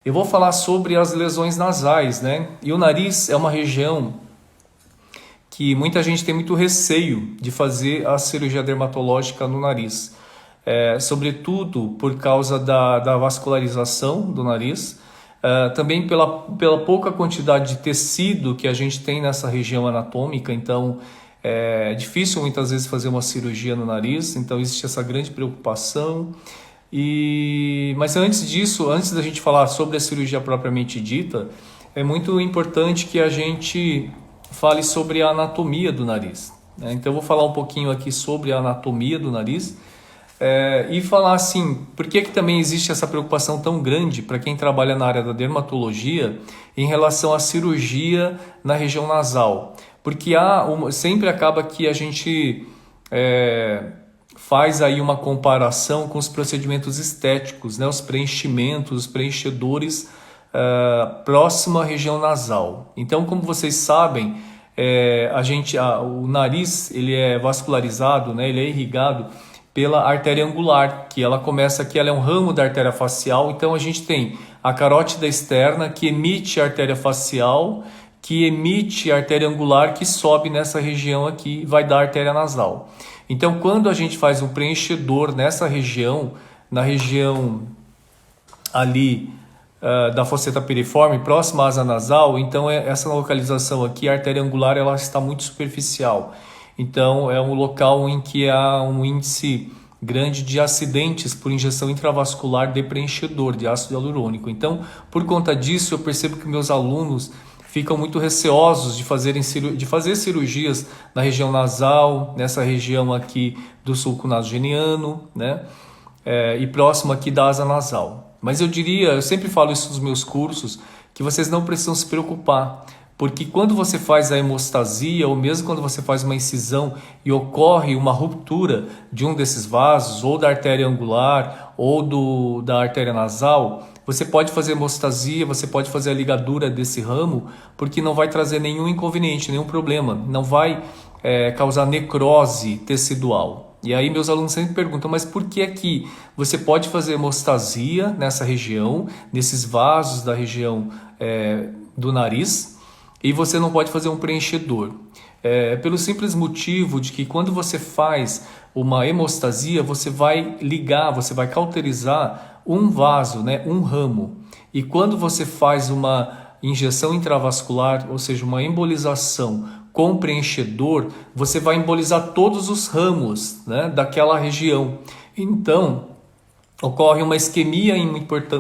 Eu vou falar sobre as lesões nasais, né? E o nariz é uma região que muita gente tem muito receio de fazer a cirurgia dermatológica no nariz. Sobretudo por causa da vascularização do nariz, também pela pouca quantidade de tecido que a gente tem nessa região anatômica, então é difícil muitas vezes fazer uma cirurgia no nariz, então existe essa grande preocupação. Mas antes disso, antes da gente falar sobre a cirurgia propriamente dita, é muito importante que a gente fale sobre a anatomia do nariz, né? Então eu vou falar um pouquinho aqui sobre a anatomia do nariz e falar assim, por que também existe essa preocupação tão grande para quem trabalha na área da dermatologia em relação à cirurgia na região nasal. Porque sempre acaba que a gente faz aí uma comparação com os procedimentos estéticos, né? Os preenchimentos, os preenchedores próximo à região nasal. Então, como vocês sabem, o nariz ele é vascularizado, né? Ele é irrigado pela artéria angular, que ela começa aqui, ela é um ramo da artéria facial. Então a gente tem a carótida externa que emite a artéria facial, que emite a artéria angular, que sobe nessa região aqui e vai dar a artéria nasal. Então quando a gente faz um preenchedor nessa região, na região ali da fosseta piriforme, próxima à asa nasal, então essa localização aqui, a artéria angular, ela está muito superficial. Então é um local em que há um índice grande de acidentes por injeção intravascular de preenchedor, de ácido hialurônico. Então, por conta disso, eu percebo que meus alunos ficam muito receosos de fazer cirurgias na região nasal, nessa região aqui do sulco nasogeniano, né? E próximo aqui da asa nasal. Mas eu sempre falo isso nos meus cursos, que vocês não precisam se preocupar, porque quando você faz a hemostasia, ou mesmo quando você faz uma incisão e ocorre uma ruptura de um desses vasos, ou da artéria angular, ou da artéria nasal, você pode fazer hemostasia, você pode fazer a ligadura desse ramo, porque não vai trazer nenhum inconveniente, nenhum problema, não vai causar necrose tecidual. E aí meus alunos sempre perguntam, mas por que aqui você pode fazer hemostasia nessa região, nesses vasos da região do nariz, e você não pode fazer um preenchedor? Pelo simples motivo de que quando você faz uma hemostasia, você vai ligar, você vai cauterizar um vaso, né, um ramo. E quando você faz uma injeção intravascular, ou seja, uma embolização com preenchedor, você vai embolizar todos os ramos, né, daquela região. Então, ocorre uma isquemia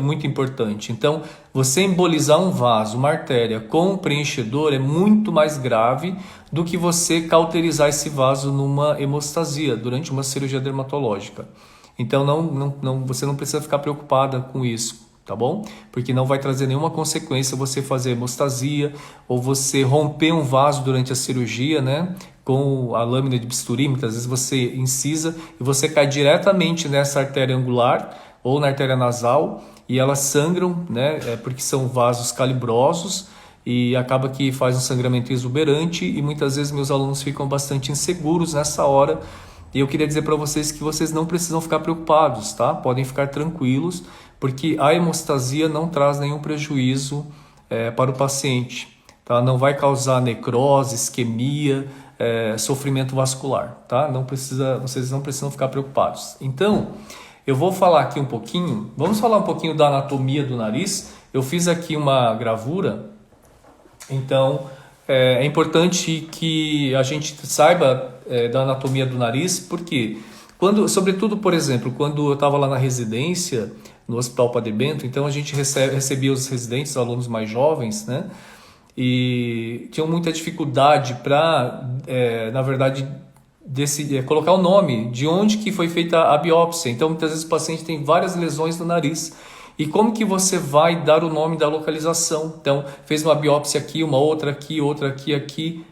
muito importante. Então, você embolizar um vaso, uma artéria com um preenchedor é muito mais grave do que você cauterizar esse vaso numa hemostasia, durante uma cirurgia dermatológica. Então, você não precisa ficar preocupada com isso, tá bom? Porque não vai trazer nenhuma consequência você fazer hemostasia ou você romper um vaso durante a cirurgia, né? Com a lâmina de bisturi, muitas vezes você incisa e você cai diretamente nessa artéria angular ou na artéria nasal e elas sangram, né? Porque são vasos calibrosos e acaba que faz um sangramento exuberante e muitas vezes meus alunos ficam bastante inseguros nessa hora. E eu queria dizer para vocês que vocês não precisam ficar preocupados, tá? Podem ficar tranquilos, porque a hemostasia não traz nenhum prejuízo para o paciente, tá? Não vai causar necrose, isquemia, sofrimento vascular, tá? Vocês não precisam ficar preocupados. Então, eu vou falar aqui um pouquinho, vamos falar um pouquinho da anatomia do nariz. Eu fiz aqui uma gravura, então é importante que a gente saiba da anatomia do nariz, porque sobretudo, por exemplo, quando eu estava lá na residência, no Hospital Padre Bento, então a gente recebia os residentes, alunos mais jovens, né? E tinham muita dificuldade para, na verdade, colocar o nome de onde que foi feita a biópsia. Então, muitas vezes o paciente tem várias lesões no nariz. E como que você vai dar o nome da localização? Então, fez uma biópsia aqui, uma outra aqui, outra aqui, aqui.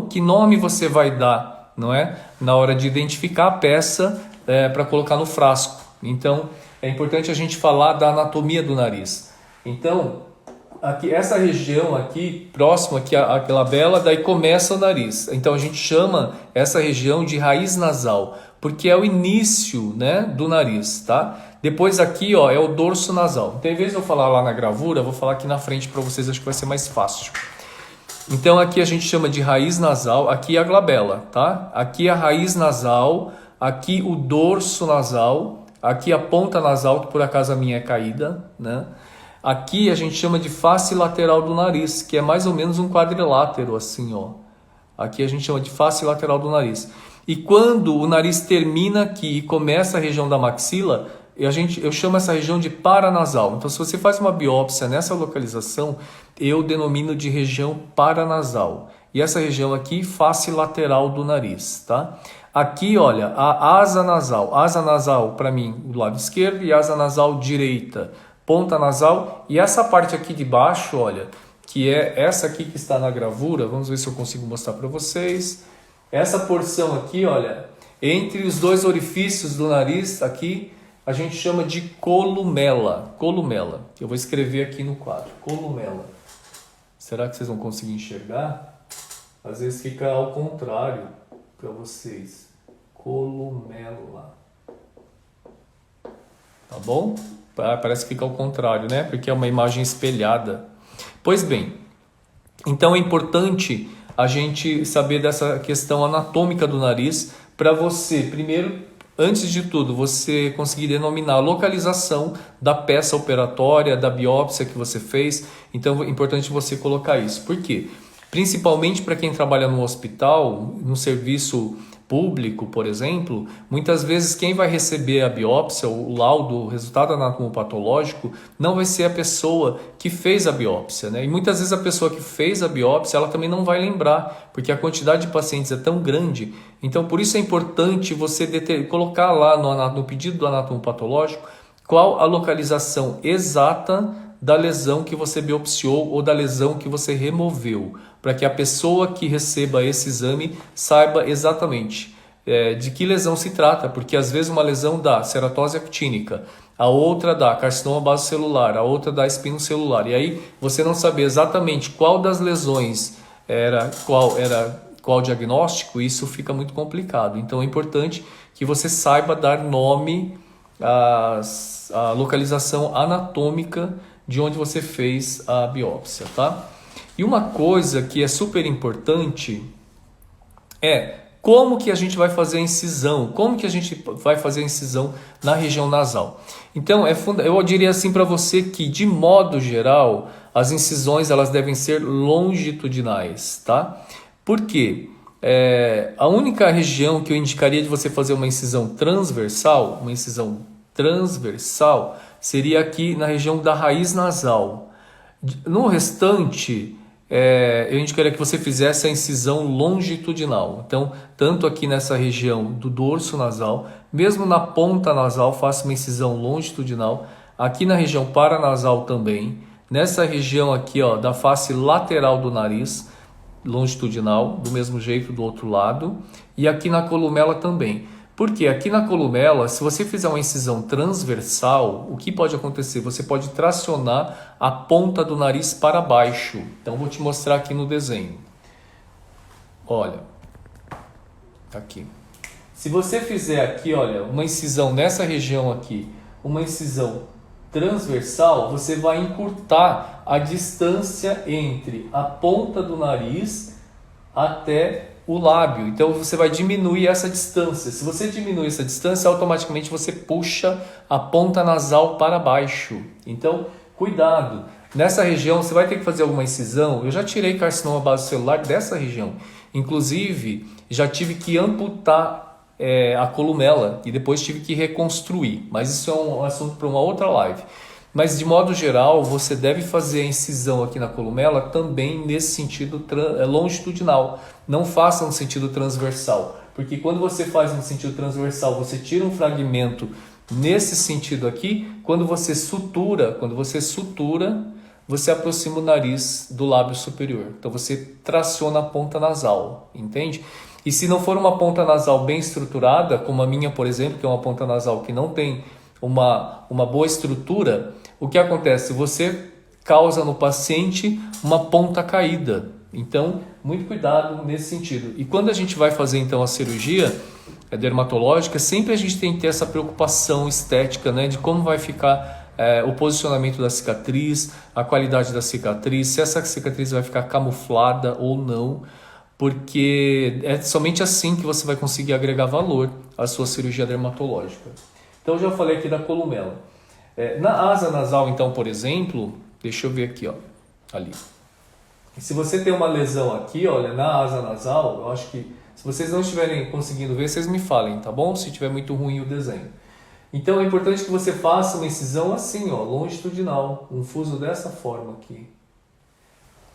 Que nome você vai dar, não é? Na hora de identificar a peça para colocar no frasco. Então, é importante a gente falar da anatomia do nariz. Então, aqui, essa região aqui, próximo aqui à glabela, daí começa o nariz. Então, a gente chama essa região de raiz nasal. porque é o início, né, do nariz, tá? Depois aqui, ó, é o dorso nasal. Então, em vez de eu falar lá na gravura, eu vou falar aqui na frente para vocês, acho que vai ser mais fácil. Então, aqui a gente chama de raiz nasal, aqui é a glabela, tá? Aqui é a raiz nasal, aqui o dorso nasal, aqui a ponta nasal, que por acaso a minha é caída, né? Aqui a gente chama de face lateral do nariz, que é mais ou menos um quadrilátero, assim, ó. Aqui a gente chama de face lateral do nariz. E quando o nariz termina aqui e começa a região da maxila, eu chamo essa região de paranasal. Então, se você faz uma biópsia nessa localização, eu denomino de região paranasal. E essa região aqui, face lateral do nariz, tá? Aqui, olha, a asa nasal para mim, do lado esquerdo, e asa nasal direita, ponta nasal, e essa parte aqui de baixo, olha, que é essa aqui que está na gravura, vamos ver se eu consigo mostrar para vocês. Essa porção aqui, olha, entre os dois orifícios do nariz, aqui, a gente chama de columela. Columela. Eu vou escrever aqui no quadro. Columela. Será que vocês vão conseguir enxergar? Às vezes fica ao contrário para vocês. Columela. Tá bom? Parece que fica ao contrário, né? Porque é uma imagem espelhada. Pois bem, então é importante a gente saber dessa questão anatômica do nariz para você, primeiro, antes de tudo, você conseguir denominar a localização da peça operatória, da biópsia que você fez. Então é importante você colocar isso. Por quê? Principalmente para quem trabalha no hospital, no serviço público, por exemplo, muitas vezes quem vai receber a biópsia, o laudo, o resultado anatomopatológico, não vai ser a pessoa que fez a biópsia, né? E muitas vezes a pessoa que fez a biópsia, ela também não vai lembrar, porque a quantidade de pacientes é tão grande. Então, por isso é importante você colocar lá no pedido do anatomopatológico qual a localização exata da lesão que você biopsiou ou da lesão que você removeu, para que a pessoa que receba esse exame saiba exatamente de que lesão se trata, porque às vezes uma lesão dá ceratose actínica, a outra dá carcinoma basocelular, a outra dá espinocelular, e aí você não saber exatamente qual das lesões era qual diagnóstico, isso fica muito complicado. Então é importante que você saiba dar nome à localização anatômica de onde você fez a biópsia, tá? E uma coisa que é super importante é como que a gente vai fazer a incisão, como que a gente vai fazer a incisão na região nasal. Então, eu diria assim para você que, de modo geral, as incisões elas devem ser longitudinais, tá? Por quê? A única região que eu indicaria de você fazer uma incisão transversal, seria aqui na região da raiz nasal. No restante, eu indicaria que você fizesse a incisão longitudinal. Então, tanto aqui nessa região do dorso nasal, mesmo na ponta nasal, faça uma incisão longitudinal. Aqui na região paranasal também. Nessa região aqui, ó, da face lateral do nariz, longitudinal, do mesmo jeito do outro lado. E aqui na columela também. Porque aqui na columela, se você fizer uma incisão transversal, o que pode acontecer? Você pode tracionar a ponta do nariz para baixo. Então, vou te mostrar aqui no desenho. Olha, aqui. Se você fizer aqui, olha, uma incisão nessa região aqui, uma incisão transversal, você vai encurtar a distância entre a ponta do nariz até o lábio. Então você vai diminuir essa distância. Se você diminuir essa distância, automaticamente você puxa a ponta nasal para baixo. Então, cuidado. Nessa região você vai ter que fazer alguma incisão. Eu já tirei carcinoma basocelular dessa região. Inclusive, já tive que amputar a columela e depois tive que reconstruir. Mas isso é um assunto para uma outra live. Mas de modo geral, você deve fazer a incisão aqui na columela também nesse sentido longitudinal. Não faça no sentido transversal, porque quando você faz no sentido transversal, você tira um fragmento nesse sentido aqui. Quando você sutura, você aproxima o nariz do lábio superior. Então você traciona a ponta nasal, entende? E se não for uma ponta nasal bem estruturada, como a minha, por exemplo, que é uma ponta nasal que não tem uma boa estrutura, o que acontece? Você causa no paciente uma ponta caída. Então, muito cuidado nesse sentido. E quando a gente vai fazer então a cirurgia, dermatológica, sempre a gente tem que ter essa preocupação estética, né, de como vai ficar o posicionamento da cicatriz, a qualidade da cicatriz, se essa cicatriz vai ficar camuflada ou não, porque é somente assim que você vai conseguir agregar valor à sua cirurgia dermatológica. Então eu já falei aqui da columela. Na asa nasal, então, por exemplo, deixa eu ver aqui, ó, ali. Se você tem uma lesão aqui, olha, na asa nasal, eu acho que se vocês não estiverem conseguindo ver, vocês me falem, tá bom? Se estiver muito ruim o desenho. Então é importante que você faça uma incisão assim, ó, longitudinal, um fuso dessa forma aqui.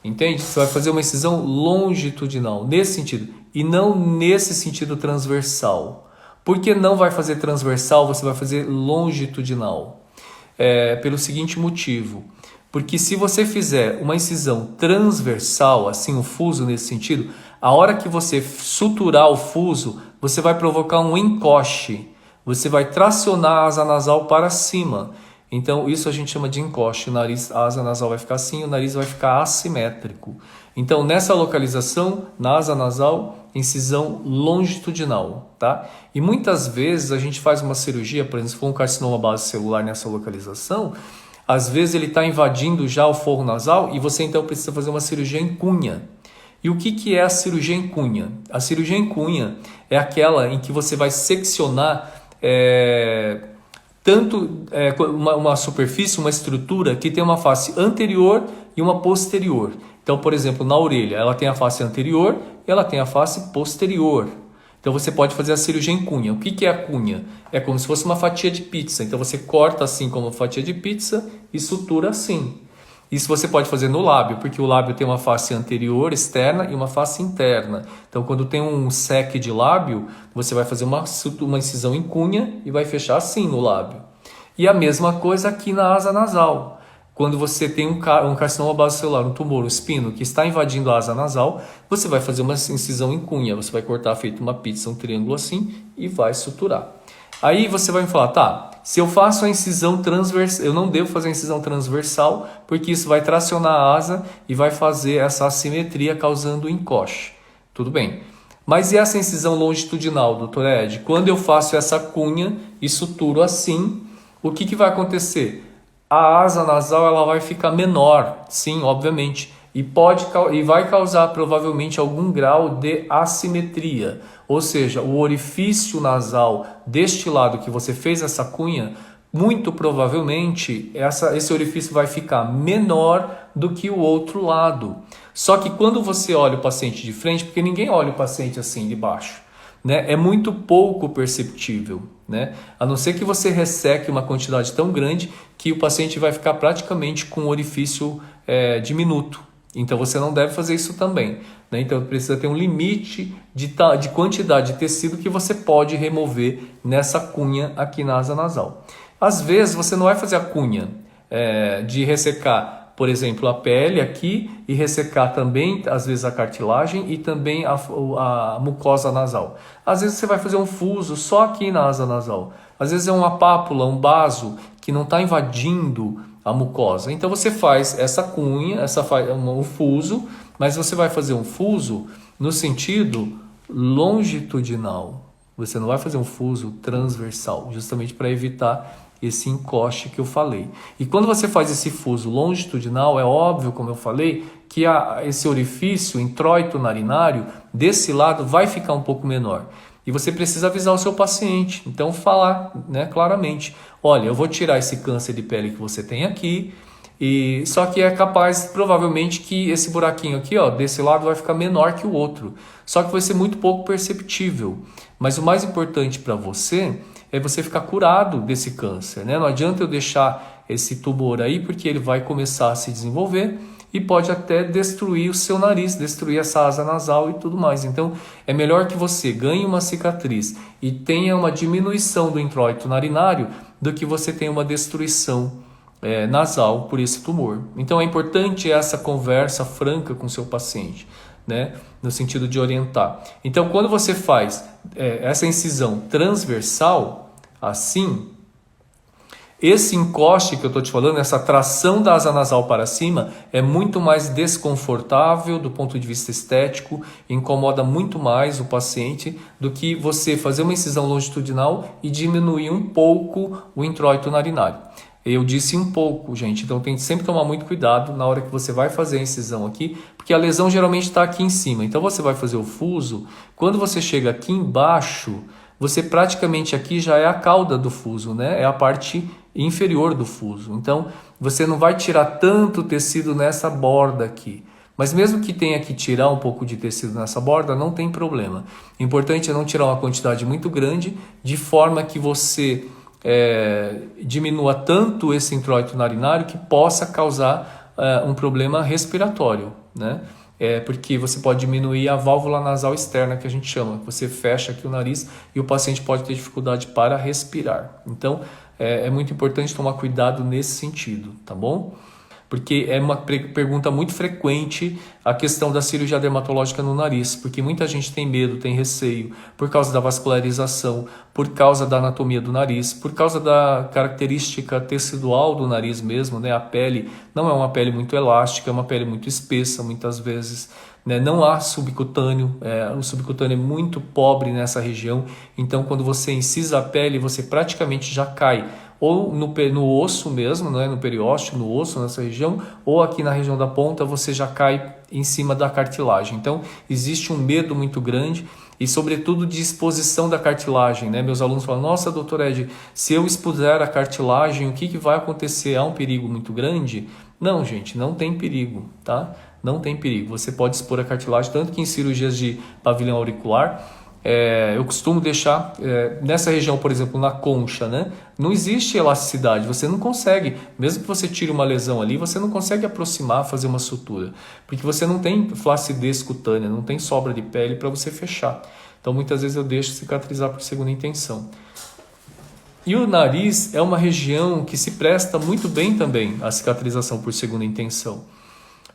Entende? Você vai fazer uma incisão longitudinal, nesse sentido, e não nesse sentido transversal. Por que não vai fazer transversal, você vai fazer longitudinal? Pelo seguinte motivo. Porque se você fizer uma incisão transversal, assim, um fuso nesse sentido, a hora que você suturar o fuso, você vai provocar um encoste. Você vai tracionar a asa nasal para cima. Então, isso a gente chama de encoste. A asa nasal vai ficar assim, o nariz vai ficar assimétrico. Então, nessa localização, na asa nasal, incisão longitudinal, tá? E muitas vezes a gente faz uma cirurgia, por exemplo, se for um carcinoma base celular nessa localização, às vezes ele está invadindo já o forro nasal e você então precisa fazer uma cirurgia em cunha. E o que é a cirurgia em cunha? A cirurgia em cunha é aquela em que você vai seccionar uma superfície, uma estrutura que tem uma face anterior e uma posterior. Então, por exemplo, na orelha, ela tem a face anterior e ela tem a face posterior. Então você pode fazer a cirurgia em cunha. O que é a cunha? É como se fosse uma fatia de pizza. Então você corta assim como uma fatia de pizza e sutura assim. Isso você pode fazer no lábio, porque o lábio tem uma face anterior, externa e uma face interna. Então quando tem um sec de lábio, você vai fazer uma incisão em cunha e vai fechar assim no lábio. E a mesma coisa aqui na asa nasal. Quando você tem um carcinoma basocelular, um tumor, um espino que está invadindo a asa nasal, você vai fazer uma incisão em cunha. Você vai cortar feito uma pizza, um triângulo assim e vai suturar. Aí você vai me falar, tá, se eu faço a incisão transversal, eu não devo fazer a incisão transversal, porque isso vai tracionar a asa e vai fazer essa assimetria causando encoste. Tudo bem. Mas e essa incisão longitudinal, doutor Ed? Quando eu faço essa cunha e suturo assim, o que vai acontecer? A asa nasal ela vai ficar menor, sim, obviamente, e vai causar provavelmente algum grau de assimetria. Ou seja, o orifício nasal deste lado que você fez essa cunha, muito provavelmente esse orifício vai ficar menor do que o outro lado. Só que quando você olha o paciente de frente, porque ninguém olha o paciente assim de baixo, né? É muito pouco perceptível, né? A não ser que você resseque uma quantidade tão grande que o paciente vai ficar praticamente com o orifício diminuto. Então você não deve fazer isso também, né? Então precisa ter um limite de quantidade de tecido que você pode remover nessa cunha aqui na asa nasal. Às vezes você não vai fazer a cunha de ressecar, por exemplo, a pele aqui e ressecar também, às vezes, a cartilagem e também a mucosa nasal. Às vezes você vai fazer um fuso só aqui na asa nasal. Às vezes é uma pápula, um baso que não está invadindo a mucosa. Então você faz essa cunha, um fuso, mas você vai fazer um fuso no sentido longitudinal. Você não vai fazer um fuso transversal, justamente para evitar esse encoste que eu falei. E quando você faz esse fuso longitudinal, é óbvio, como eu falei, que esse orifício introito narinário desse lado vai ficar um pouco menor. E você precisa avisar o seu paciente. Então falar, né, claramente, olha, eu vou tirar esse câncer de pele que você tem aqui, e só que é capaz, provavelmente, que esse buraquinho aqui, ó, desse lado vai ficar menor que o outro. Só que vai ser muito pouco perceptível. Mas o mais importante para você é você ficar curado desse câncer, né? Não adianta eu deixar esse tumor aí, porque ele vai começar a se desenvolver e pode até destruir o seu nariz, destruir essa asa nasal e tudo mais. Então, é melhor que você ganhe uma cicatriz e tenha uma diminuição do introito narinário do que você tenha uma destruição nasal por esse tumor. Então, é importante essa conversa franca com o seu paciente, né? No sentido de orientar. Então, quando você faz essa incisão transversal, assim, Esse encoste que eu estou te falando, essa tração da asa nasal para cima, é muito mais desconfortável do ponto de vista estético, incomoda muito mais o paciente do que você fazer uma incisão longitudinal e diminuir um pouco o introito narinário. Eu disse um pouco, gente, então tem que sempre tomar muito cuidado na hora que você vai fazer a incisão aqui, porque a lesão geralmente está aqui em cima. Então você vai fazer o fuso, quando você chega aqui embaixo, você praticamente aqui já é a cauda do fuso, né? É a parte inferior do fuso. Então você não vai tirar tanto tecido nessa borda aqui. Mas mesmo que tenha que tirar um pouco de tecido nessa borda, não tem problema. O importante é não tirar uma quantidade muito grande, de forma que você diminua tanto esse introito narinário que possa causar um problema respiratório, né? Porque você pode diminuir a válvula nasal externa, que a gente chama. Você fecha aqui o nariz e o paciente pode ter dificuldade para respirar. Então, é muito importante tomar cuidado nesse sentido, tá bom? Porque é uma pergunta muito frequente a questão da cirurgia dermatológica no nariz, porque muita gente tem medo, tem receio, por causa da vascularização, por causa da anatomia do nariz, por causa da característica tecidual do nariz mesmo, né? A pele não é uma pele muito elástica, é uma pele muito espessa muitas vezes, né? Não há subcutâneo, o subcutâneo é muito pobre nessa região, então quando você incisa a pele, você praticamente já cai ou no osso mesmo, né, no periósteo, no osso, nessa região, ou aqui na região da ponta, você já cai em cima da cartilagem. Então, existe um medo muito grande e, sobretudo, de exposição da cartilagem, né? Meus alunos falam, nossa, doutor Ed, se eu expuser a cartilagem, o que vai acontecer? Há um perigo muito grande? Não, gente, não tem perigo, tá? Não tem perigo. Você pode expor a cartilagem, tanto que em cirurgias de pavilhão auricular, eu costumo deixar nessa região, por exemplo, na concha, né? Não existe elasticidade, você não consegue, mesmo que você tire uma lesão ali, você não consegue aproximar, fazer uma sutura, porque você não tem flacidez cutânea, não tem sobra de pele para você fechar. Então muitas vezes eu deixo cicatrizar por segunda intenção. E o nariz é uma região que se presta muito bem também à cicatrização por segunda intenção.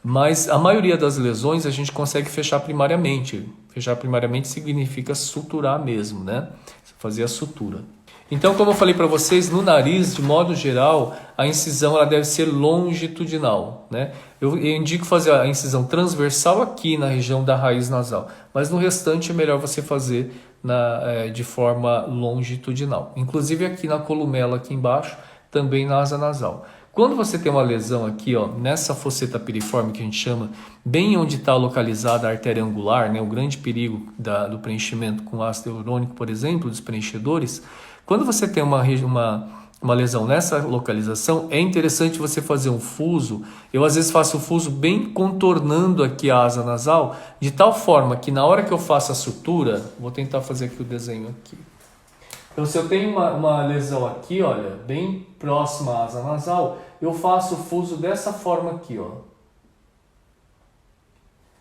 Mas a maioria das lesões a gente consegue fechar primariamente. Fechar primariamente significa suturar mesmo, né? Fazer a sutura. Então, como eu falei para vocês, no nariz, de modo geral, a incisão ela deve ser longitudinal, né? Eu indico fazer a incisão transversal aqui na região da raiz nasal, mas no restante é melhor você fazer de forma longitudinal. Inclusive aqui na columela, aqui embaixo, também na asa nasal. Quando você tem uma lesão aqui, ó, nessa fosseta piriforme que a gente chama, bem onde está localizada a artéria angular, né, o grande perigo do preenchimento com ácido hialurônico, por exemplo, dos preenchedores, quando você tem uma lesão nessa localização, é interessante você fazer um fuso. Eu às vezes faço o fuso bem contornando aqui a asa nasal, de tal forma que na hora que eu faço a sutura, vou tentar fazer aqui o desenho aqui. Então, se eu tenho uma lesão aqui, olha, bem próxima à asa nasal, eu faço o fuso dessa forma aqui, ó.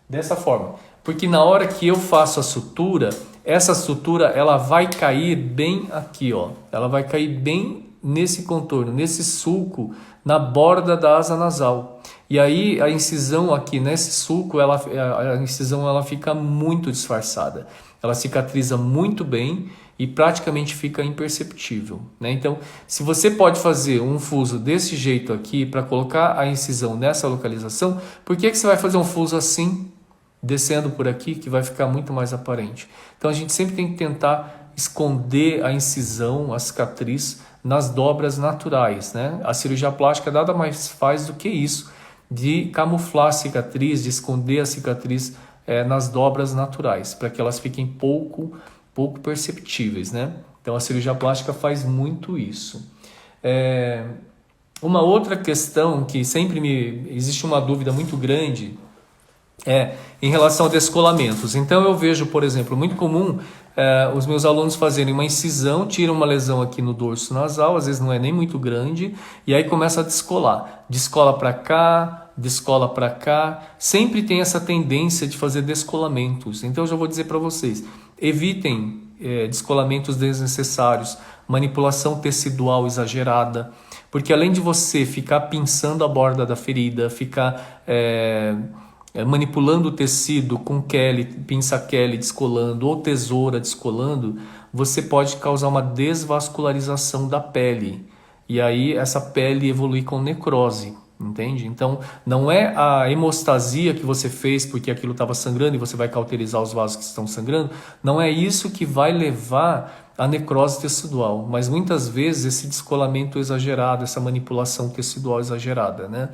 Dessa forma. Porque na hora que eu faço a sutura, essa sutura ela vai cair bem aqui, ó. Ela vai cair bem nesse contorno, nesse sulco, na borda da asa nasal. E aí a incisão aqui nesse sulco, a incisão ela fica muito disfarçada. Ela cicatriza muito bem e praticamente fica imperceptível, né? Então, se você pode fazer um fuso desse jeito aqui para colocar a incisão nessa localização, por que você vai fazer um fuso assim, descendo por aqui, que vai ficar muito mais aparente? Então, a gente sempre tem que tentar esconder a incisão, a cicatriz, nas dobras naturais, né? A cirurgia plástica nada mais faz do que isso, de camuflar a cicatriz, de esconder a cicatriz nas dobras naturais, para que elas fiquem pouco perceptíveis, né? Então a cirurgia plástica faz muito isso. Uma outra questão que sempre existe uma dúvida muito grande em relação a descolamentos. Então eu vejo, por exemplo, muito comum os meus alunos fazerem uma incisão, tiram uma lesão aqui no dorso nasal, às vezes não é nem muito grande, e aí começa a descolar. Descola para cá, descola para cá, sempre tem essa tendência de fazer descolamentos. Então eu já vou dizer para vocês, evitem descolamentos desnecessários, manipulação tecidual exagerada, porque além de você ficar pinçando a borda da ferida, ficar manipulando o tecido com pinça Kelly descolando ou tesoura descolando, você pode causar uma desvascularização da pele. e aí essa pele evolui com necrose, entende? Então, não é a hemostasia que você fez porque aquilo estava sangrando e você vai cauterizar os vasos que estão sangrando, não é isso que vai levar à necrose tecidual, mas muitas vezes esse descolamento exagerado, essa manipulação tecidual exagerada, né?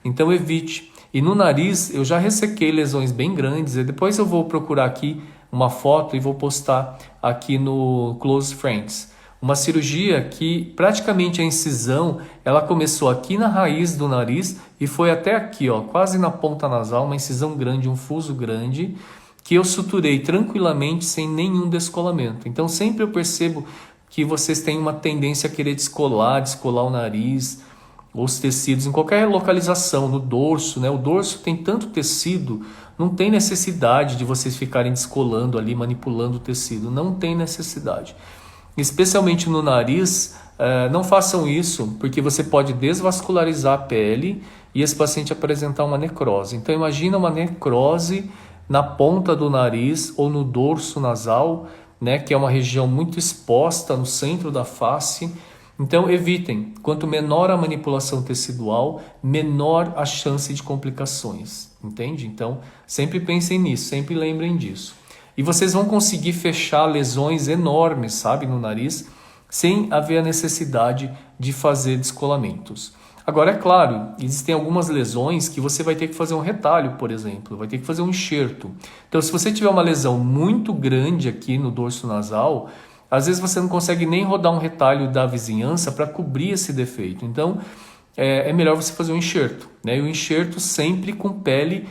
Então evite. E no nariz eu já ressequei lesões bem grandes, e depois eu vou procurar aqui uma foto e vou postar aqui no Close Friends. Uma cirurgia que praticamente a incisão, ela começou aqui na raiz do nariz e foi até aqui, ó, quase na ponta nasal, uma incisão grande, um fuso grande, que eu suturei tranquilamente sem nenhum descolamento. Então sempre eu percebo que vocês têm uma tendência a querer descolar o nariz, os tecidos em qualquer localização, no dorso, né? O dorso tem tanto tecido, não tem necessidade de vocês ficarem descolando ali, manipulando o tecido, não tem necessidade. Especialmente no nariz, não façam isso, porque você pode desvascularizar a pele e esse paciente apresentar uma necrose. Então imagina uma necrose na ponta do nariz ou no dorso nasal, né, que é uma região muito exposta no centro da face. Então evitem, quanto menor a manipulação tecidual, menor a chance de complicações, entende? Então sempre pensem nisso, sempre lembrem disso. E vocês vão conseguir fechar lesões enormes, sabe, no nariz, sem haver a necessidade de fazer descolamentos. Agora, é claro, existem algumas lesões que você vai ter que fazer um retalho, por exemplo, vai ter que fazer um enxerto. Então, se você tiver uma lesão muito grande aqui no dorso nasal, às vezes você não consegue nem rodar um retalho da vizinhança para cobrir esse defeito. Então, é melhor você fazer um enxerto, né? E o enxerto sempre com pele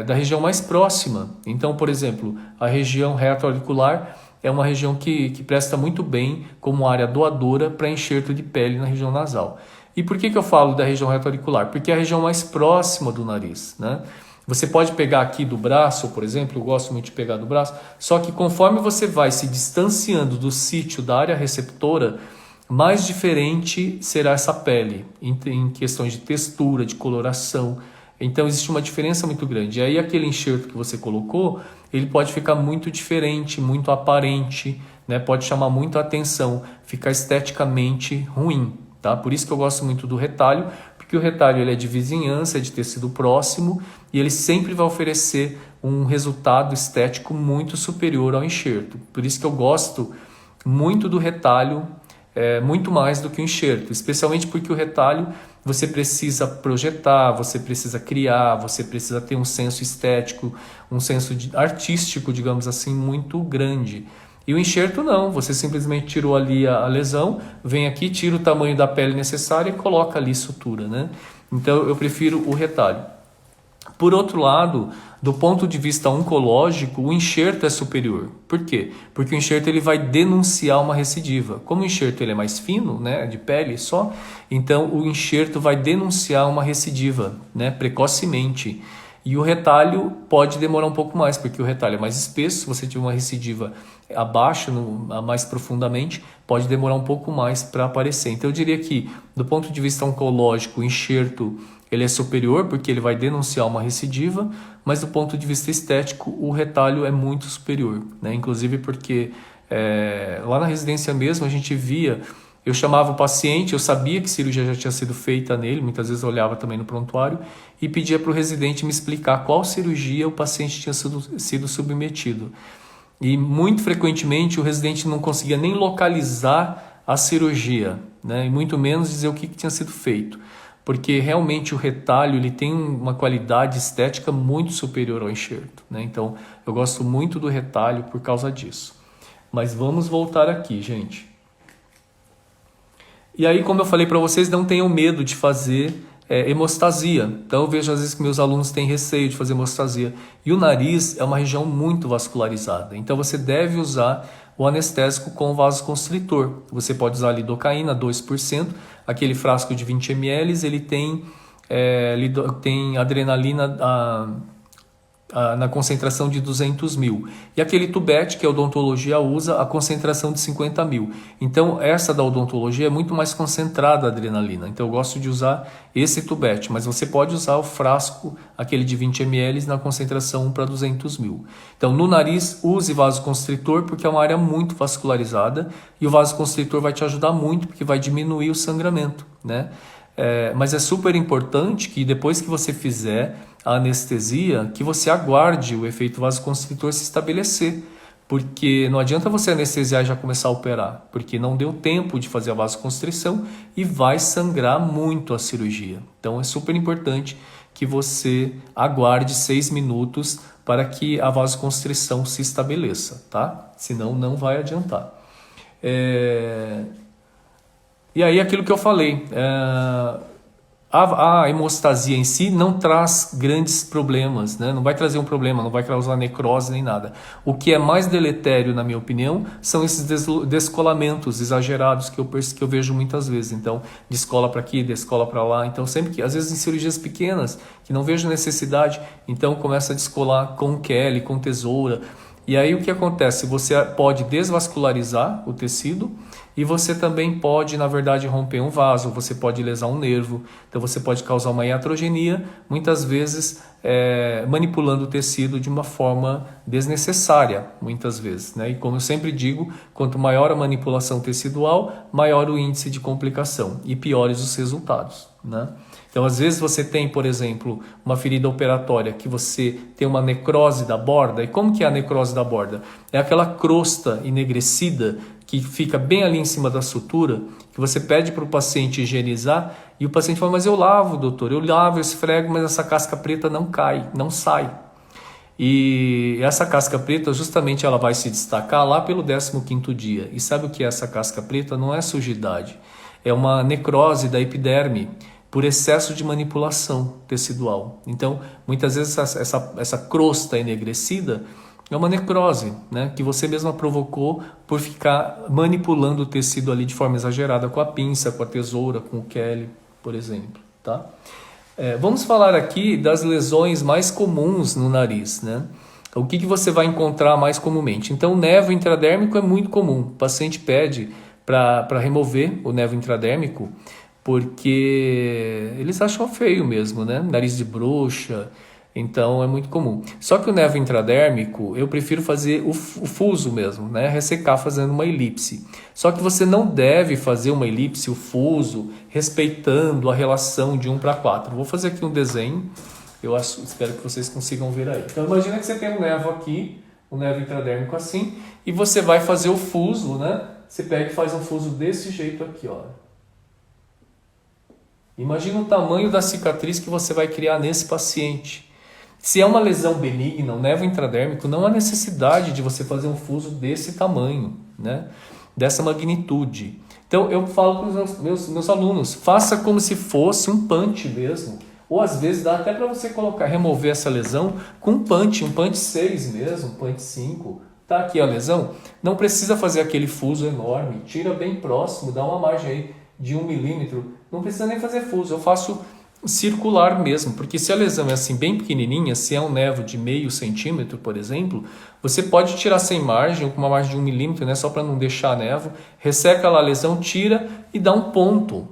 da região mais próxima. Então, por exemplo, a região retroauricular é uma região que presta muito bem como área doadora para enxerto de pele na região nasal. E por que eu falo da região retroauricular? Porque é a região mais próxima do nariz, né? Você pode pegar aqui do braço, por exemplo, eu gosto muito de pegar do braço, só que conforme você vai se distanciando do sítio da área receptora, mais diferente será essa pele, em questões de textura, de coloração. Então existe uma diferença muito grande. E aí aquele enxerto que você colocou, ele pode ficar muito diferente, muito aparente, né? Pode chamar muito a atenção, ficar esteticamente ruim, tá? Por isso que eu gosto muito do retalho, porque o retalho ele é de vizinhança, é de tecido próximo e ele sempre vai oferecer um resultado estético muito superior ao enxerto. Por isso que eu gosto muito do retalho, muito mais do que o enxerto, especialmente porque o retalho você precisa projetar, você precisa criar, você precisa ter um senso estético, um senso artístico, digamos assim, muito grande. E o enxerto não, você simplesmente tirou ali a lesão, vem aqui, tira o tamanho da pele necessária e coloca ali sutura, né? Então eu prefiro o retalho. Por outro lado, do ponto de vista oncológico, o enxerto é superior. Por quê? Porque o enxerto ele vai denunciar uma recidiva. Como o enxerto ele é mais fino, né, de pele só, então o enxerto vai denunciar uma recidiva, né, precocemente. E o retalho pode demorar um pouco mais, porque o retalho é mais espesso, se você tiver uma recidiva abaixo, mais profundamente, pode demorar um pouco mais para aparecer. Então eu diria que, do ponto de vista oncológico, o enxerto ele é superior, porque ele vai denunciar uma recidiva, mas do ponto de vista estético, o retalho é muito superior, né? Inclusive porque lá na residência mesmo a gente via, eu chamava o paciente, eu sabia que cirurgia já tinha sido feita nele, muitas vezes eu olhava também no prontuário, e pedia para o residente me explicar qual cirurgia o paciente tinha sido submetido. E muito frequentemente o residente não conseguia nem localizar a cirurgia, né? E muito menos dizer o que tinha sido feito. Porque realmente o retalho ele tem uma qualidade estética muito superior ao enxerto, né? Então eu gosto muito do retalho por causa disso. Mas vamos voltar aqui, gente. E aí, como eu falei para vocês, não tenham medo de fazer hemostasia. Então eu vejo às vezes que meus alunos têm receio de fazer hemostasia. E o nariz é uma região muito vascularizada. Então você deve usar o anestésico com vasoconstritor. Você pode usar lidocaína, 2%. Aquele frasco de 20 ml, ele tem adrenalina na concentração de 200 mil. E aquele tubete que a odontologia usa, a concentração de 50 mil. Então, essa da odontologia é muito mais concentrada a adrenalina. Então, eu gosto de usar esse tubete, mas você pode usar o frasco, aquele de 20 ml, na concentração 1 para 200 mil. Então, no nariz, use vasoconstritor, porque é uma área muito vascularizada, e o vasoconstritor vai te ajudar muito, porque vai diminuir o sangramento, né? Mas é super importante que depois que você fizer a anestesia, que você aguarde o efeito vasoconstritor se estabelecer, porque não adianta você anestesiar e já começar a operar, porque não deu tempo de fazer a vasoconstrição e vai sangrar muito a cirurgia. Então é super importante que você aguarde 6 minutos para que a vasoconstrição se estabeleça, tá? Senão não vai adiantar. E aí aquilo que eu falei, a hemostasia em si não traz grandes problemas, né? Não vai trazer um problema, não vai causar necrose nem nada. O que é mais deletério, na minha opinião, são esses descolamentos exagerados que eu vejo muitas vezes. Então, descola para aqui, descola para lá. Então, sempre que, às vezes em cirurgias pequenas, que não vejo necessidade, então começa a descolar com Kelly, com tesoura. E aí o que acontece? Você pode desvascularizar o tecido e você também pode, na verdade, romper um vaso, você pode lesar um nervo, então você pode causar uma iatrogenia, muitas vezes manipulando o tecido de uma forma desnecessária, muitas vezes, né? E como eu sempre digo, quanto maior a manipulação tecidual, maior o índice de complicação e piores os resultados, né? Então, às vezes você tem, por exemplo, uma ferida operatória que você tem uma necrose da borda. E como que é a necrose da borda? É aquela crosta enegrecida que fica bem ali em cima da sutura, que você pede para o paciente higienizar e o paciente fala, mas eu lavo, doutor, eu lavo, eu esfrego, mas essa casca preta não cai, não sai. E essa casca preta, justamente ela vai se destacar lá pelo 15º dia. E sabe o que é essa casca preta? Não é sujidade, é uma necrose da epiderme, por excesso de manipulação tecidual. Então, muitas vezes essa crosta enegrecida é uma necrose, né, que você mesma provocou por ficar manipulando o tecido ali de forma exagerada com a pinça, com a tesoura, com o Kelly, por exemplo. Tá? Vamos falar aqui das lesões mais comuns no nariz, né? O que você vai encontrar mais comumente? Então, o névoa intradérmico é muito comum. O paciente pede para remover o névoa intradérmico, porque eles acham feio mesmo, né? Nariz de bruxa, então é muito comum. Só que o névoa intradérmico, eu prefiro fazer o fuso mesmo, né? Ressecar fazendo uma elipse. Só que você não deve fazer uma elipse, o fuso, respeitando a relação de 1 para 4. Vou fazer aqui um desenho, espero que vocês consigam ver aí. Então imagina que você tem um névoa aqui, um névoa intradérmico assim, e você vai fazer o fuso, né? Você pega e faz um fuso desse jeito aqui, ó. Imagina o tamanho da cicatriz que você vai criar nesse paciente. Se é uma lesão benigna, um névoa intradérmico, não há necessidade de você fazer um fuso desse tamanho, né? Dessa magnitude. Então eu falo para os meus alunos, faça como se fosse um punch mesmo. Ou às vezes dá até para você remover essa lesão com um punch 6 mesmo, um punch 5. Tá aqui a lesão, não precisa fazer aquele fuso enorme, tira bem próximo, dá uma margem aí de 1 milímetro, não precisa nem fazer fuso, eu faço circular mesmo, porque se a lesão é assim bem pequenininha, se é um névoa de meio centímetro, por exemplo, você pode tirar sem margem, ou com uma margem de 1 milímetro, né, só para não deixar a névoa, resseca lá a lesão, tira e dá um ponto.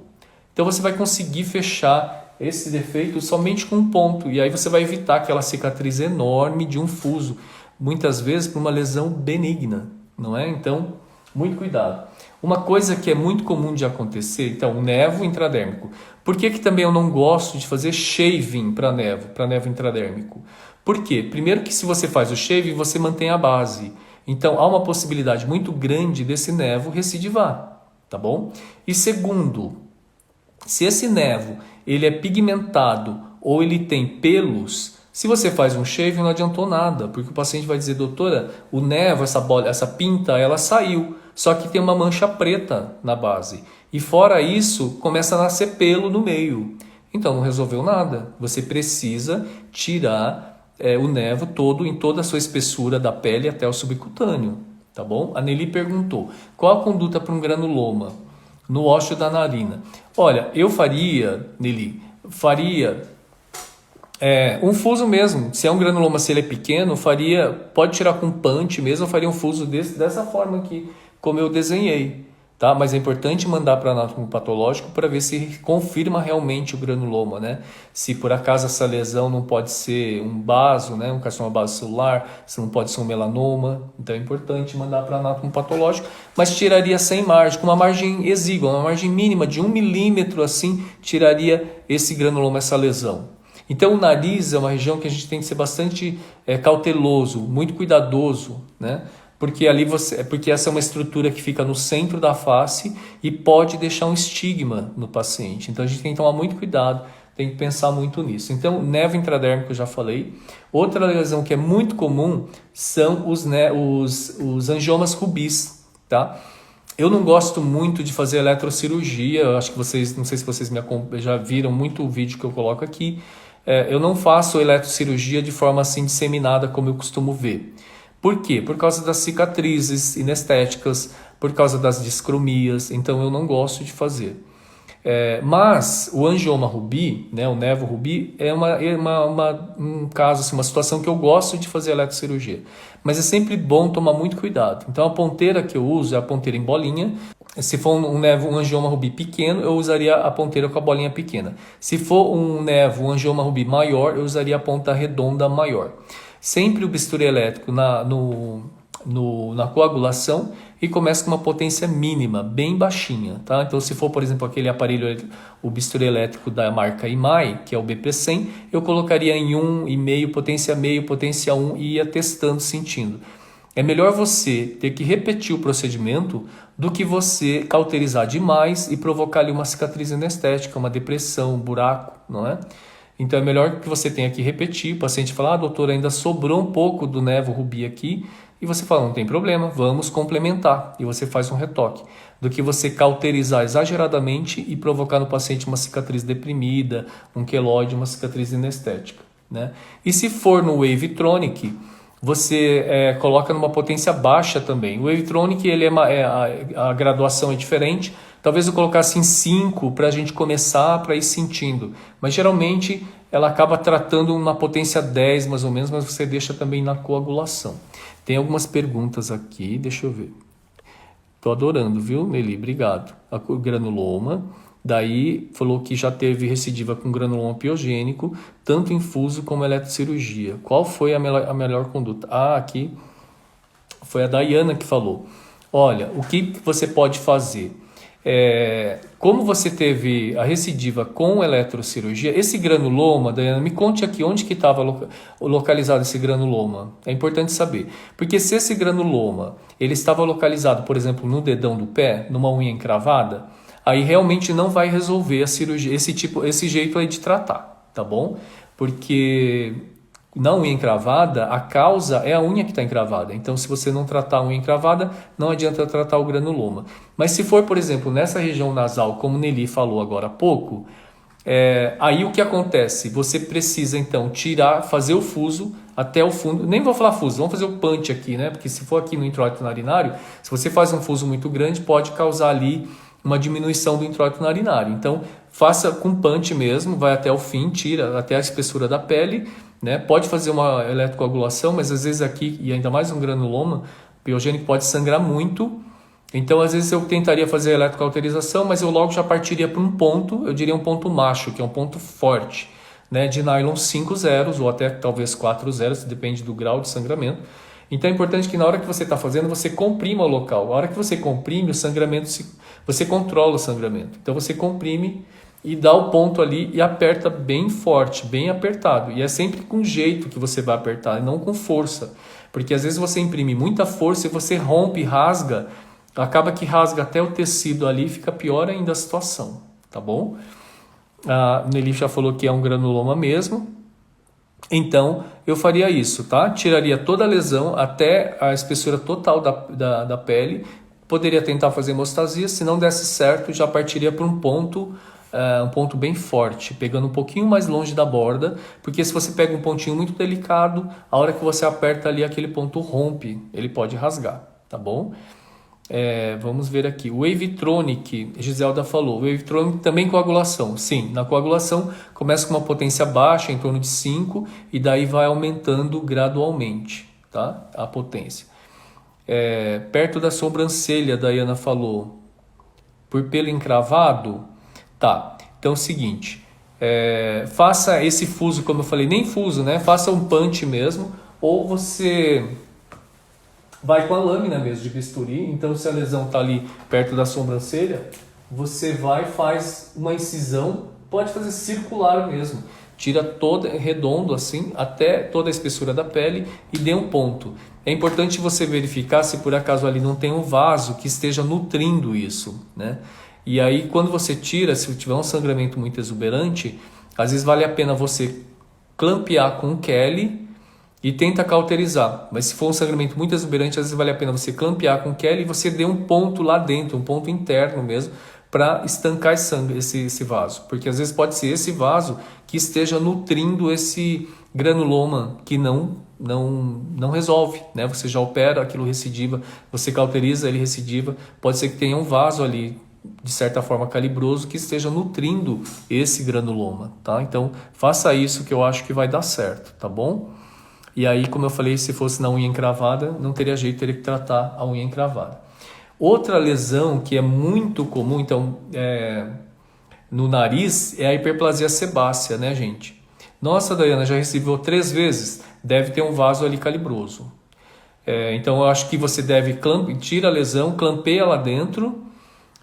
Então você vai conseguir fechar esse defeito somente com um ponto, e aí você vai evitar aquela cicatriz enorme de um fuso, muitas vezes por uma lesão benigna, não é? Então, muito cuidado. Uma coisa que é muito comum de acontecer, então, o névoa intradérmico. Por que também eu não gosto de fazer shaving para névoa intradérmico? Por quê? Primeiro que se você faz o shaving, você mantém a base. Então, há uma possibilidade muito grande desse névoa recidivar, tá bom? E segundo, se esse névoa ele é pigmentado ou ele tem pelos, se você faz um shaving não adiantou nada, porque o paciente vai dizer, doutora, o névoa, essa pinta, ela saiu. Só que tem uma mancha preta na base. E fora isso, começa a nascer pelo no meio. Então não resolveu nada. Você precisa tirar o névoa todo em toda a sua espessura da pele até o subcutâneo. Tá bom? A Nelly perguntou, qual a conduta para um granuloma no ósseo da narina? Olha, eu faria, Nelly, Um fuso mesmo, se é um granuloma, se ele é pequeno, pode tirar com punch mesmo, eu faria um fuso dessa forma aqui, como eu desenhei, tá? Mas é importante mandar para anátomo patológico para ver se confirma realmente o granuloma, né? Se por acaso essa lesão não pode ser um baso, né? Um carcinoma base celular, se não pode ser um melanoma, então é importante mandar para anátomo patológico, mas tiraria sem margem, com uma margem exígua, uma margem mínima de 1 milímetro assim, tiraria esse granuloma, essa lesão. Então o nariz é uma região que a gente tem que ser bastante cauteloso, muito cuidadoso, né? Porque essa é uma estrutura que fica no centro da face e pode deixar um estigma no paciente. Então a gente tem que tomar muito cuidado, tem que pensar muito nisso. Então, névoa intradérmica eu já falei. Outra lesão que é muito comum são os angiomas rubis, tá? Eu não gosto muito de fazer eletrocirurgia, eu acho que vocês, não sei se vocês já viram muito o vídeo que eu coloco aqui. Eu não faço eletrocirurgia de forma assim disseminada como eu costumo ver. Por quê? Por causa das cicatrizes inestéticas, por causa das discromias, então eu não gosto de fazer. Mas o angioma rubi, né, o nevo rubi, é um caso, assim, uma situação que eu gosto de fazer eletrocirurgia. Mas é sempre bom tomar muito cuidado. Então a ponteira que eu uso é a ponteira em bolinha. Se for um angioma rubi pequeno, eu usaria a ponteira com a bolinha pequena. Se for um angioma rubi maior, eu usaria a ponta redonda maior. Sempre o bisturi elétrico na coagulação e começa com uma potência mínima, bem baixinha, tá? Então, se for, por exemplo, aquele aparelho, o bisturi elétrico da marca Imai, que é o BP100, eu colocaria em 1,5, potência meio, potência 1 e ia testando, sentindo. É melhor você ter que repetir o procedimento do que você cauterizar demais e provocar ali uma cicatriz anestética, uma depressão, um buraco, não é? Então é melhor que você tenha que repetir. O paciente fala, doutor, ainda sobrou um pouco do nevo rubi aqui. E você fala, não tem problema, vamos complementar. E você faz um retoque. Do que você cauterizar exageradamente e provocar no paciente uma cicatriz deprimida, um queloide, uma cicatriz inestética, né? E se for no Wavetronic, você coloca numa potência baixa também. O Wavetronic, a graduação é diferente. Talvez eu colocasse em 5 para a gente começar, para ir sentindo. Mas geralmente ela acaba tratando uma potência 10 mais ou menos, mas você deixa também na coagulação. Tem algumas perguntas aqui, deixa eu ver. Estou adorando, viu, Nelly? Obrigado. O granuloma. Daí falou que já teve recidiva com granuloma piogênico, tanto infuso como eletrocirurgia. Qual foi a melhor conduta? Aqui foi a Dayana que falou. Olha, o que você pode fazer? Como você teve a recidiva com eletrocirurgia, esse granuloma, Dayana, me conte aqui onde que estava localizado esse granuloma. É importante saber, porque se esse granuloma ele estava localizado, por exemplo, no dedão do pé, numa unha encravada, aí realmente não vai resolver a cirurgia, esse jeito aí de tratar, tá bom? Porque na unha encravada, a causa é a unha que está encravada. Então, se você não tratar a unha encravada, não adianta tratar o granuloma. Mas se for, por exemplo, nessa região nasal, como o Nelly falou agora há pouco, aí o que acontece? Você precisa, então, fazer o fuso até o fundo. Nem vou falar fuso, vamos fazer o punch aqui, né? Porque se for aqui no introito narinário, se você faz um fuso muito grande, pode causar ali uma diminuição do introito narinário. Então, faça com punch mesmo, vai até o fim, tira até a espessura da pele, né? Pode fazer uma eletrocoagulação, mas às vezes aqui, e ainda mais um granuloma piogênico, pode sangrar muito. Então, às vezes eu tentaria fazer a eletrocauterização, mas eu logo já partiria para um ponto, eu diria um ponto macho, que é um ponto forte, né? De nylon 5 zeros, ou até talvez 4 zeros, depende do grau de sangramento. Então é importante que na hora que você está fazendo, você comprima o local. A hora que você comprime, o sangramento, você controla o sangramento. Então você comprime e dá o ponto ali e aperta bem forte, bem apertado. E é sempre com jeito que você vai apertar, e não com força. Porque às vezes você imprime muita força e você rompe, rasga, acaba que rasga até o tecido ali e fica pior ainda a situação, tá bom? A Nelly já falou que é um granuloma mesmo. Então, eu faria isso, tá? Tiraria toda a lesão até a espessura total da pele. Poderia tentar fazer hemostasia. Se não desse certo, já partiria para um ponto bem forte, pegando um pouquinho mais longe da borda, porque se você pega um pontinho muito delicado, a hora que você aperta ali, aquele ponto rompe, ele pode rasgar, tá bom? Vamos ver aqui. O Wavetronic, Giselda falou. Wavetronic também coagulação. Sim, na coagulação começa com uma potência baixa, em torno de 5, e daí vai aumentando gradualmente, tá? A potência. Perto da sobrancelha, a Dayana falou. Por pelo encravado? Tá. Então é o seguinte. Faça esse fuso, como eu falei, nem fuso, né? Faça um punch mesmo, ou você vai com a lâmina mesmo de bisturi. Então, se a lesão está ali perto da sobrancelha, você vai e faz uma incisão, pode fazer circular mesmo, tira todo redondo assim, até toda a espessura da pele e dê um ponto. É importante você verificar se por acaso ali não tem um vaso que esteja nutrindo isso, né? E aí, quando você tira, se tiver um sangramento muito exuberante, às vezes vale a pena você clampear com o Kelly e tenta cauterizar. Mas se for um sangramento muito exuberante, às vezes vale a pena você clampear com o Kelly e você dê um ponto lá dentro, um ponto interno mesmo, para estancar esse vaso. Porque às vezes pode ser esse vaso que esteja nutrindo esse granuloma que não resolve, né? Você já opera, aquilo recidiva, você cauteriza, ele recidiva. Pode ser que tenha um vaso ali, de certa forma calibroso, que esteja nutrindo esse granuloma, tá? Então, faça isso que eu acho que vai dar certo, tá bom? E aí, como eu falei, se fosse na unha encravada, não teria jeito, teria que tratar a unha encravada. Outra lesão que é muito comum, então, no nariz, é a hiperplasia sebácea, né, gente? Nossa, Dayana, já recebeu 3 vezes, deve ter um vaso ali calibroso. Então, eu acho que você deve tira a lesão, clampeia lá dentro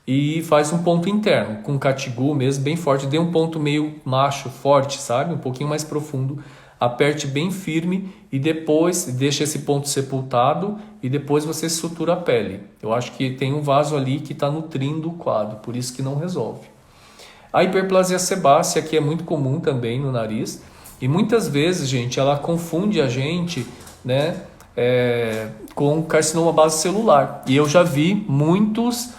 e faz um ponto interno, com catigu mesmo, bem forte. Dê um ponto meio macho, forte, sabe? Um pouquinho mais profundo. Aperte bem firme e depois deixa esse ponto sepultado e depois você sutura a pele. Eu acho que tem um vaso ali que está nutrindo o quadro, por isso que não resolve. A hiperplasia sebácea, que é muito comum também no nariz, e muitas vezes, gente, ela confunde a gente, né, com carcinoma base celular. E eu já vi muitas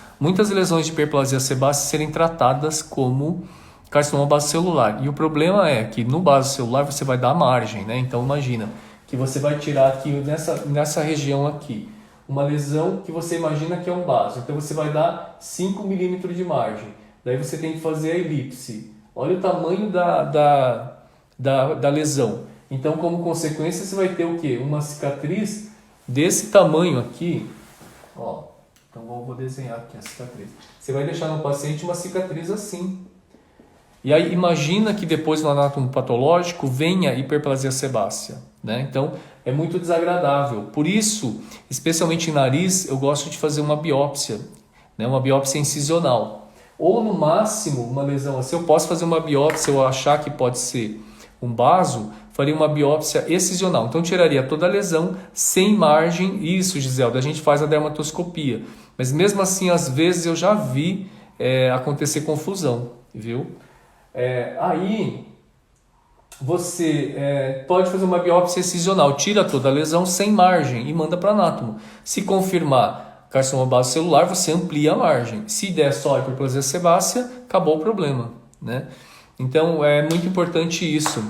lesões de hiperplasia sebácea serem tratadas como carcinoma base celular. E o problema é que no base celular você vai dar margem, né? Então imagina que você vai tirar aqui nessa região aqui uma lesão que você imagina que é um baso. Então você vai dar 5 milímetros de margem. Daí você tem que fazer a elipse. Olha o tamanho da lesão. Então, como consequência, você vai ter o quê? Uma cicatriz desse tamanho aqui. Ó, então vou desenhar aqui a cicatriz. Você vai deixar no paciente uma cicatriz assim. E aí imagina que depois no anátomo patológico venha hiperplasia sebácea, né? Então é muito desagradável. Por isso, especialmente em nariz, eu gosto de fazer uma biópsia, né? Uma biópsia incisional. Ou no máximo, uma lesão assim, eu posso fazer uma biópsia, se eu achar que pode ser um baso, faria uma biópsia excisional. Então tiraria toda a lesão sem margem. Isso, Giselda, a gente faz a dermatoscopia. Mas mesmo assim, às vezes eu já vi acontecer confusão, viu? Aí você pode fazer uma biópsia excisional, tira toda a lesão sem margem e manda para anátomo. Se confirmar carcinoma base celular, você amplia a margem. Se der só hiperplasia sebácea, acabou o problema, né? Então é muito importante isso.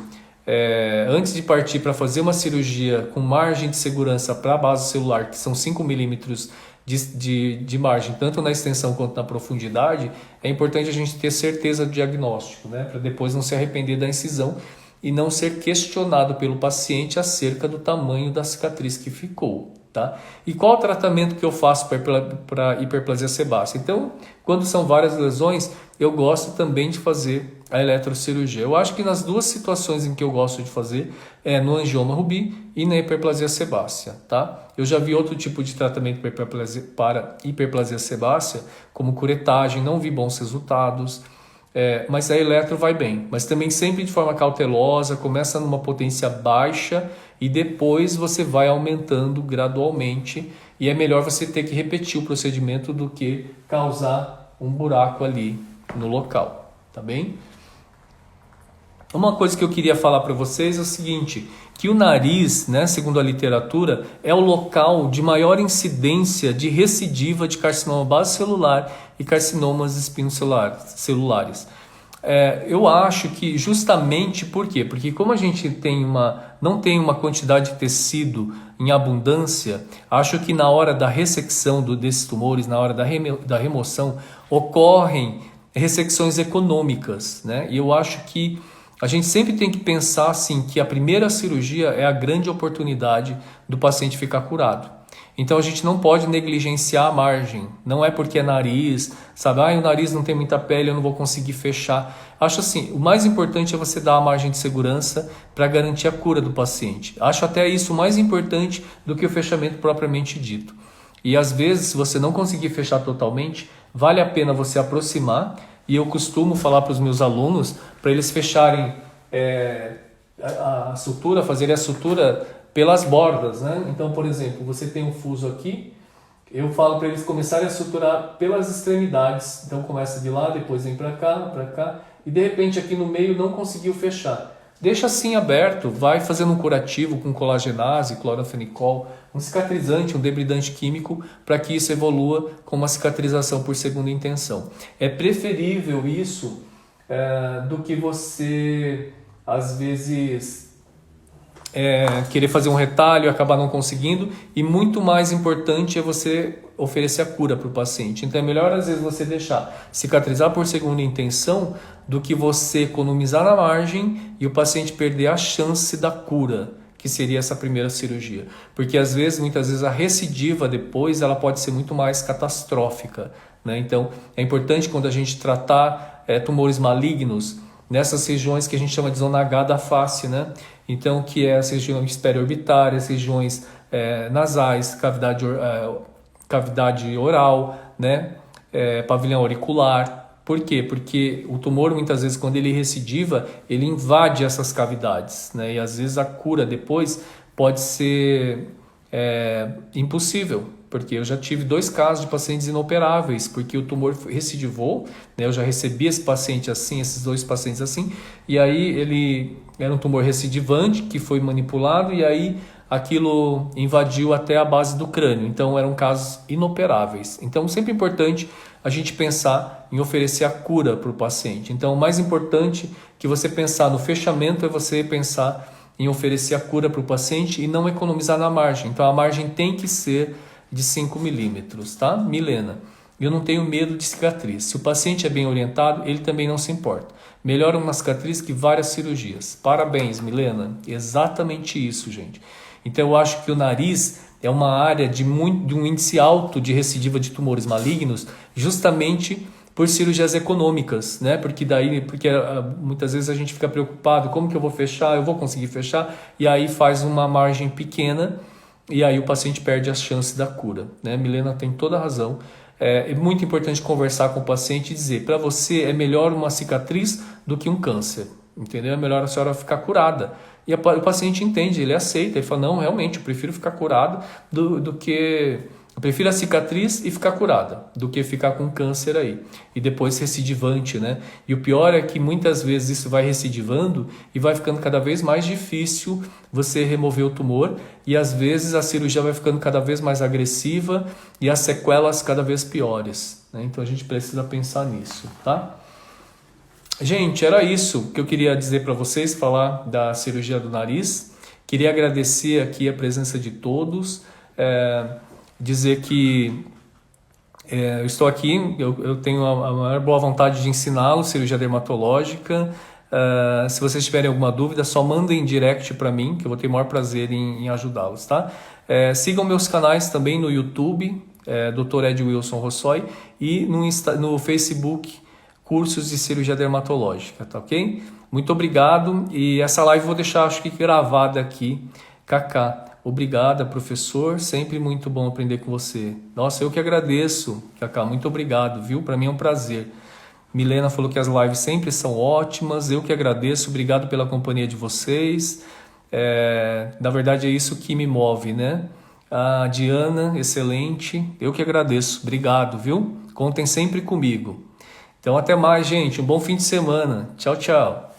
Antes de partir para fazer uma cirurgia com margem de segurança para a base celular, que são 5 milímetros de margem, tanto na extensão quanto na profundidade, é importante a gente ter certeza do diagnóstico, né? Para depois não se arrepender da incisão e não ser questionado pelo paciente acerca do tamanho da cicatriz que ficou, tá? E qual o tratamento que eu faço para hiperplasia sebácea? Então, quando são várias lesões, eu gosto também de fazer a eletrocirurgia. Eu acho que nas duas situações em que eu gosto de fazer é no angioma Rubi e na hiperplasia sebácea, tá? Eu já vi outro tipo de tratamento para hiperplasia sebácea, como curetagem, não vi bons resultados, mas a eletro vai bem. Mas também sempre de forma cautelosa, começa numa potência baixa e depois você vai aumentando gradualmente, e é melhor você ter que repetir o procedimento do que causar um buraco ali no local, tá bem? Uma coisa que eu queria falar para vocês é o seguinte, que o nariz, né, segundo a literatura, é o local de maior incidência de recidiva de carcinoma base celular e carcinomas espinocelulares. Eu acho que justamente por quê? Porque como a gente não tem uma quantidade de tecido em abundância, acho que na hora da ressecção desses tumores, na hora da remoção, ocorrem ressecções econômicas, né? E eu acho que a gente sempre tem que pensar assim, que a primeira cirurgia é a grande oportunidade do paciente ficar curado. Então a gente não pode negligenciar a margem. Não é porque é nariz, sabe? O nariz não tem muita pele, eu não vou conseguir fechar. Acho assim, o mais importante é você dar a margem de segurança para garantir a cura do paciente. Acho até isso mais importante do que o fechamento propriamente dito. E às vezes, se você não conseguir fechar totalmente, vale a pena você aproximar. E eu costumo falar para os meus alunos, para eles fecharem a sutura, fazerem a sutura pelas bordas, né? Então, por exemplo, você tem um fuso aqui, eu falo para eles começarem a suturar pelas extremidades. Então começa de lá, depois vem para cá, e de repente aqui no meio não conseguiu fechar. Deixa assim aberto, vai fazendo um curativo com colagenase, cloranfenicol, um cicatrizante, um debridante químico, para que isso evolua com uma cicatrização por segunda intenção. É preferível isso do que você, às vezes, querer fazer um retalho e acabar não conseguindo, e muito mais importante é você oferecer a cura para o paciente. Então é melhor às vezes você deixar cicatrizar por segunda intenção do que você economizar na margem e o paciente perder a chance da cura, que seria essa primeira cirurgia. Porque muitas vezes a recidiva depois ela pode ser muito mais catastrófica, né? Então é importante quando a gente tratar tumores malignos nessas regiões que a gente chama de zona H da face, né? Então, que é as regiões periorbitárias, regiões nasais, cavidade oral, né? Pavilhão auricular. Por quê? Porque o tumor, muitas vezes, quando ele recidiva, ele invade essas cavidades, né? E às vezes a cura depois pode ser impossível. Porque eu já tive 2 casos de pacientes inoperáveis, porque o tumor recidivou, né? Eu já recebi esse paciente assim, esses 2 pacientes assim, e aí ele era um tumor recidivante que foi manipulado e aí aquilo invadiu até a base do crânio. Então eram casos inoperáveis. Então sempre é importante a gente pensar em oferecer a cura para o paciente. Então o mais importante que você pensar no fechamento é você pensar em oferecer a cura para o paciente e não economizar na margem. Então a margem tem que ser de 5 milímetros, tá? Milena, eu não tenho medo de cicatriz. Se o paciente é bem orientado, ele também não se importa. Melhor uma cicatriz que várias cirurgias. Parabéns, Milena. Exatamente isso, gente. Então eu acho que o nariz é uma área de um índice alto de recidiva de tumores malignos, justamente por cirurgias econômicas, né? Porque muitas vezes a gente fica preocupado, como que eu vou fechar? Eu vou conseguir fechar? E aí faz uma margem pequena e aí o paciente perde as chances da cura, né? Milena tem toda a razão. É muito importante conversar com o paciente e dizer, para você é melhor uma cicatriz do que um câncer, entendeu? É melhor a senhora ficar curada. E o paciente entende, ele aceita, ele fala, não, realmente, eu prefiro ficar curado do que... Eu prefiro a cicatriz e ficar curada, do que ficar com câncer aí. E depois recidivante, né? E o pior é que muitas vezes isso vai recidivando e vai ficando cada vez mais difícil você remover o tumor. E às vezes a cirurgia vai ficando cada vez mais agressiva e as sequelas cada vez piores, né? Então a gente precisa pensar nisso, tá? Gente, era isso que eu queria dizer para vocês, falar da cirurgia do nariz. Queria agradecer aqui a presença de todos. Dizer que eu estou aqui, eu tenho a maior boa vontade de ensiná-los cirurgia dermatológica. Se vocês tiverem alguma dúvida, só mandem direct para mim, que eu vou ter o maior prazer em ajudá-los, tá? Sigam meus canais também no YouTube, Dr. Ed Wilson Rossoy, e no Facebook, Cursos de Cirurgia Dermatológica, tá ok? Muito obrigado, e essa live eu vou deixar, acho que gravada aqui, Kaká. Obrigada, professor. Sempre muito bom aprender com você. Nossa, eu que agradeço, Kaká. Muito obrigado, viu? Para mim é um prazer. Milena falou que as lives sempre são ótimas. Eu que agradeço. Obrigado pela companhia de vocês. Na verdade, é isso que me move, né? A Diana, excelente. Eu que agradeço. Obrigado, viu? Contem sempre comigo. Então, até mais, gente. Um bom fim de semana. Tchau, tchau.